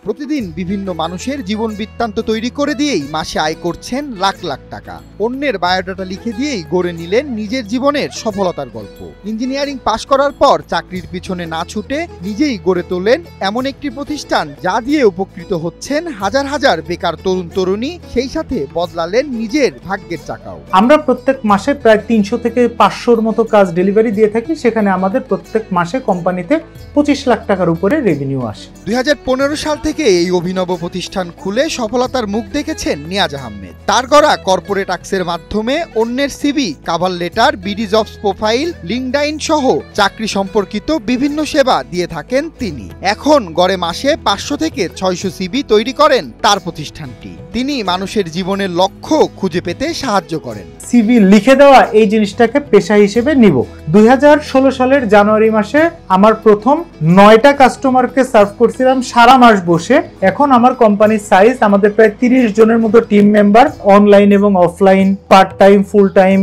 প্রতিদিন বিভিন্ন মানুষের জীবন বৃত্তান্ত তৈরি করে দিয়েই মাসে আয় করছেন লাখ লাখ টাকা। অন্যের বায়োডাটা লিখে দিয়েই গড়ে নিলেন নিজের জীবনের সফলতার গল্প। ইঞ্জিনিয়ারিং পাশ করার পর চাকরির পিছনে না ছুটে নিজেই গড়ে তোলেন এমন একটি প্রতিষ্ঠান যা দিয়ে উপকৃত হচ্ছেন হাজার হাজার বেকার তরুণ তরুণী, সেই সাথে বদলালেন নিজের ভাগ্যের চাকাও। আমরা প্রত্যেক মাসে প্রায় 300 থেকে 500-র মতো কাজ ডেলিভারি দিয়ে থাকি। সেখানে আমাদের প্রত্যেক মাসে কোম্পানিতে 25 লাখ টাকার উপরে রেভিনিউ আসে। 2015 সাল থেকে এই অভিনব প্রতিষ্ঠান খুলে সফলতার মুখ দেখেছেন নিয়াজ আহমেদ। তার গড়া কর্পোরেট অ্যাক্সের মাধ্যমে অন্যের CV, cover letter, BD jobs profile, LinkedIn সহ চাকরি সম্পর্কিত বিভিন্ন সেবা দিয়ে থাকেন তিনি। এখন গড়ে মাসে 500 থেকে 600 সিভি তৈরি করেন তার প্রতিষ্ঠানটি। তিনি মানুষের জীবনের লক্ষ্য খুঁজে পেতে সাহায্য করেন। সিভি লিখে দেওয়া এই জিনিসটাকে পেশা হিসেবে নিব। 2016 সালের জানুয়ারি মাসে আমার প্রথম 9টা কাস্টমারকে সার্ভ করছিলাম সারা মাস বসে। এখন আমার কোম্পানির সাইজ, আমাদের প্রায় 30 জনের মতো টিম মেম্বার, অনলাইন এবং offline, part time, full time,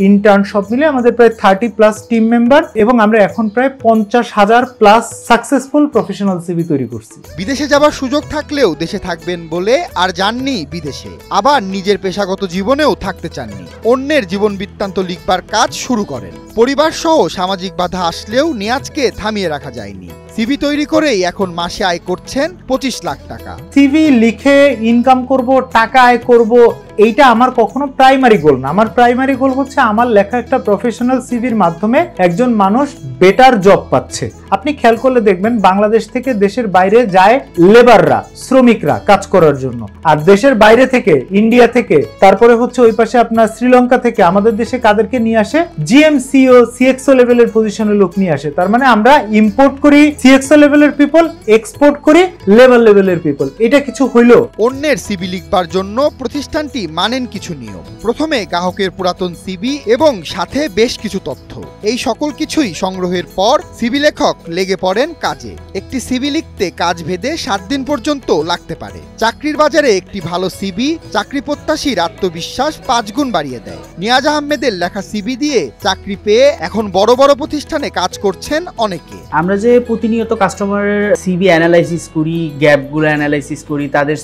intern সব মিলে আমাদের প্রায় 30+ টিম মেম্বার, এবং আমরা এখন প্রায় 50,000+ সাকসেসফুল প্রফেশনাল সিভি তৈরি করছি। বিদেশে যাবার সুযোগ থাকলেও দেশে থাকবেন বলে আর যাননি বিদেশে, আবার নিজের পেশাগত জীবনেও থাকতে চাননি। অন্যের জীবন বৃত্তান্ত লিখবার কাজ শুরু করেন। পরিবার সহ সামাজিক বাধা আসলেও নিয়াজকে থামিয়ে রাখা যায়নি। সিভি তৈরি করেই এখন মাসে আয় করছেন 25 লাখ টাকা। সিভি লিখে ইনকাম করব, টাকা আয় করব, এইটা আমার কখনো প্রাইমারি গোল না। আমার প্রাইমারি গোল হচ্ছে আমার লেখা একটা প্রফেশনাল সিভির মাধ্যমে একজন মানুষ বেটার জব পাচ্ছে। আপনি খেয়াল করলে দেখবেন বাংলাদেশ থেকে দেশের বাইরে যায় লেবাররা, শ্রমিকরা কাজ করার জন্য, আর দেশের বাইরে থেকে, ইন্ডিয়া থেকে, তারপরে হচ্ছে ওই পাশে আপনার শ্রীলঙ্কা থেকে আমাদের দেশে কাদেরকে নিয়ে আসে? জিএমসিও, সিএক্সও লেভেলের পজিশনের লোক নিয়ে আসে। তার মানে আমরা ইম্পোর্ট করি সিএক্সও লেভেলের পিপল, এক্সপোর্ট করি লেভেল লেভেলের পিপল। এটা কিছু হইলো? অন্যের সিভি লিখবার জন্য প্রতিষ্ঠানটি মানেন কিছু নিয়ম। প্রথমে গ্রাহকের পুরাতন সিভি এবং সাথে বেশ কিছু তথ্য, এই সকল কিছুই সংগ্রহের পর সিভি লেখক লেগে পড়েন কাজে। একটি সিভি লিখতে কাজ ভেদে 7 দিন পর্যন্ত লাগতে পারে। চাকরির বাজারে একটি ভালো সিভি চাকরি প্রত্যাশীর আত্মবিশ্বাস 5 গুণ বাড়িয়ে দেয়। নিয়াজ আহমেদের লেখা সিভি দিয়ে চাকরি পেয়ে এখন বড় বড় প্রতিষ্ঠানে কাজ করছেন অনেকে। আমরা যে প্রতিনিয়ত কাস্টমারের সিভি অ্যানালাইসিস করি, গ্যাপগুলো অ্যানালাইসিস করি, তাদের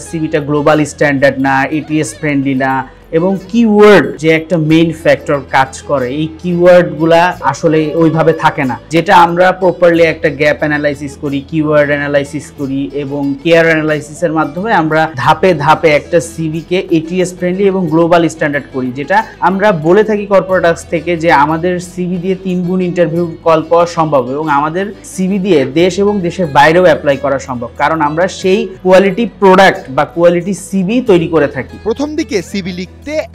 সিভিটা গ্লোবাল স্ট্যান্ডার্ড না, এটিএস ফ্রেন্ডলি না, এবং কিওয়ার্ড যে একটা মেইন ফ্যাক্টর কাজ করে, এই কিওয়ার্ডগুলা আসলে ওইভাবে থাকে না। যেটা আমরা প্রপারলি একটা গ্যাপ অ্যানালাইসিস করি, কিওয়ার্ড অ্যানালাইসিস করি এবং কেয়ার অ্যানালাইসিসের মাধ্যমে আমরা ধাপে ধাপে একটা সিভিকে এটিএস ফ্রেন্ডলি এবং গ্লোবাল স্ট্যান্ডার্ড করি। যেটা আমরা বলে থাকি কর্পোরেট অ্যাক্স থেকে যে আমাদের সিভি দিয়ে 3 গুণ ইন্টারভিউ কল পাওয়া সম্ভব, এবং আমাদের সিভি দিয়ে দেশ এবং দেশের বাইরেও অ্যাপ্লাই করা সম্ভব, কারণ আমরা সেই কোয়ালিটি প্রোডাক্ট বা কোয়ালিটি সিভি তৈরি করে থাকি। প্রথম দিকে সিভি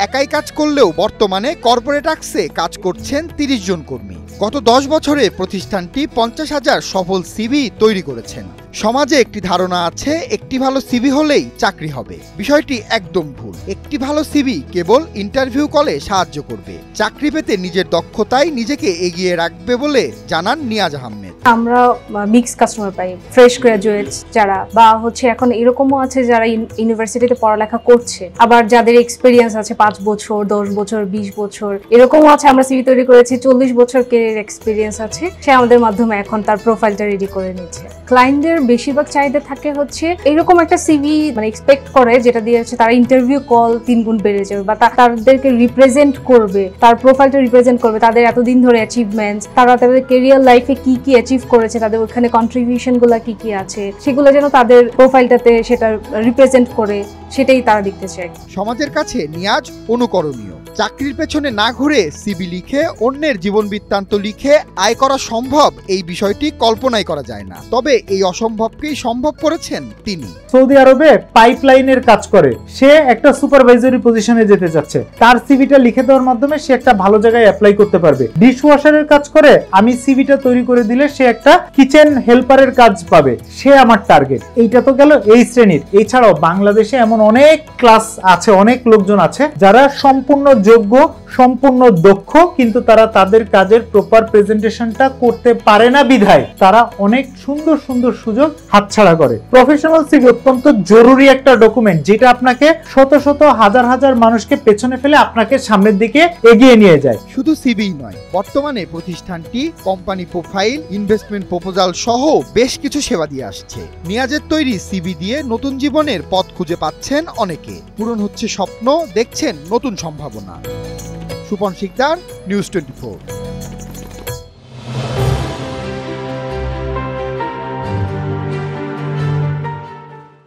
একাই কাজ করলেও বর্তমানে কর্পোরেট অ্যাক্সে কাজ করছেন 30 জন কর্মী। গত 10 বছরে প্রতিষ্ঠানটি 50,000 সফল সিভি তৈরি করেছেন। সমাজে একটি ধারণা আছে একটি ভালো সিভি হলেই চাকরি হবে। বিষয়টি একদম ভুল। একটি ভালো সিভি কেবল ইন্টারভিউ কলে সাহায্য করবে, চাকরি পেতে নিজের দক্ষতায় নিজেকে এগিয়ে রাখবে বলে জানান নিয়াজ আহমেদ। আমরা মিক্স কাস্টমার পাই, ফ্রেশ গ্রাজুয়েটস যারা, বা হচ্ছে এখন এরকমও আছে যারা ইউনিভার্সিটিতে পড়ালেখা করছে, আবার যাদের এক্সপিরিয়েন্স আছে 5 বছর, 10 বছর, 20 বছর, এরকমও আছে। আমরা সিভি তৈরি করেছি 40 বছর কেরিয়ার এক্সপিরিয়েন্স আছে, সে আমাদের মাধ্যমে এখন তার প্রোফাইলটা রেডি করে নিচ্ছে। ক্লায়েন্টদের বেশিরভাগ চাহিদা থাকে হচ্ছে এরকম একটা সিভি মানে এক্সপেক্ট করে যেটা দিয়ে হচ্ছে তারা ইন্টারভিউ কল 3 গুণ বেড়ে যাবে, বা তাদেরকে রিপ্রেজেন্ট করবে, তার প্রোফাইলটা রিপ্রেজেন্ট করবে, তাদের এতদিন ধরে অ্যাচিভমেন্টস, তারা তাদের কেরিয়ার লাইফে কি কি অ্যাচিভ করেছে, তাদের ওখানে কন্ট্রিবিউশন গুলা কি কি আছে, সেগুলো যেন তাদের প্রোফাইলটাতে সেটা রিপ্রেজেন্ট করে, সেটাই তারা দেখতে চায়। সমাজের কাছে নিয়াজ অনুকরণীয়। চাকরির পেছনে না ঘুরে সিভি লিখে অন্যের জীবন বৃত্তান্ত লিখে আয় করা সম্ভব, এই বিষয়টি কল্পনাই করা যায় না। তবে এই অসম্ভবকেই সম্ভব করেছেন তিনি। সৌদি আরবে পাইপলাইনের কাজ করে, সে একটা সুপারভাইজারি পজিশনে যেতে চাচ্ছে, তার সিভিটা লিখে দেওয়ার মাধ্যমে সে একটা ভালো জায়গায় অ্যাপ্লাই করতে পারবে। ডিশওয়াশারের কাজ করে, আমি সিভিটা তৈরি করে দিলে সে একটা কিচেন হেল্পারের কাজ পাবে, সে আমার টার্গেট। এইটা তো গেল এই শ্রেণীর। এছাড়াও বাংলাদেশে এমন অনেক ক্লাস আছে, অনেক লোকজন আছে যারা সম্পূর্ণ যোগ্য, সম্পূর্ণ দক্ষ, কিন্তু তারা তাদের কাজের প্রপার প্রেজেন্টেশনটা করতে পারে না বিধায় তারা অনেক সুন্দর সুন্দর সুযোগ হাতছাড়া করে। প্রফেশনাল সিভি অত্যন্ত জরুরি একটা ডকুমেন্ট, যেটা আপনাকে শত শত হাজার হাজার মানুষকে পেছনে ফেলে আপনাকে সামনের দিকে এগিয়ে নিয়ে যায়। শুধু সিভি নয়, বর্তমানে প্রতিষ্ঠানটি কোম্পানি প্রোফাইল, ইনভেস্টমেন্ট প্রপোজাল সহ বেশ কিছু সেবা দিয়ে আসছে। নিয়াজের তৈরি সিভি দিয়ে নতুন জীবনের পথ খুঁজে পাচ্ছেন অনেকে। পূরণ হচ্ছে স্বপ্ন, দেখছেন নতুন সম্ভাবনা। সুপন শিকদার, নিউজ 24।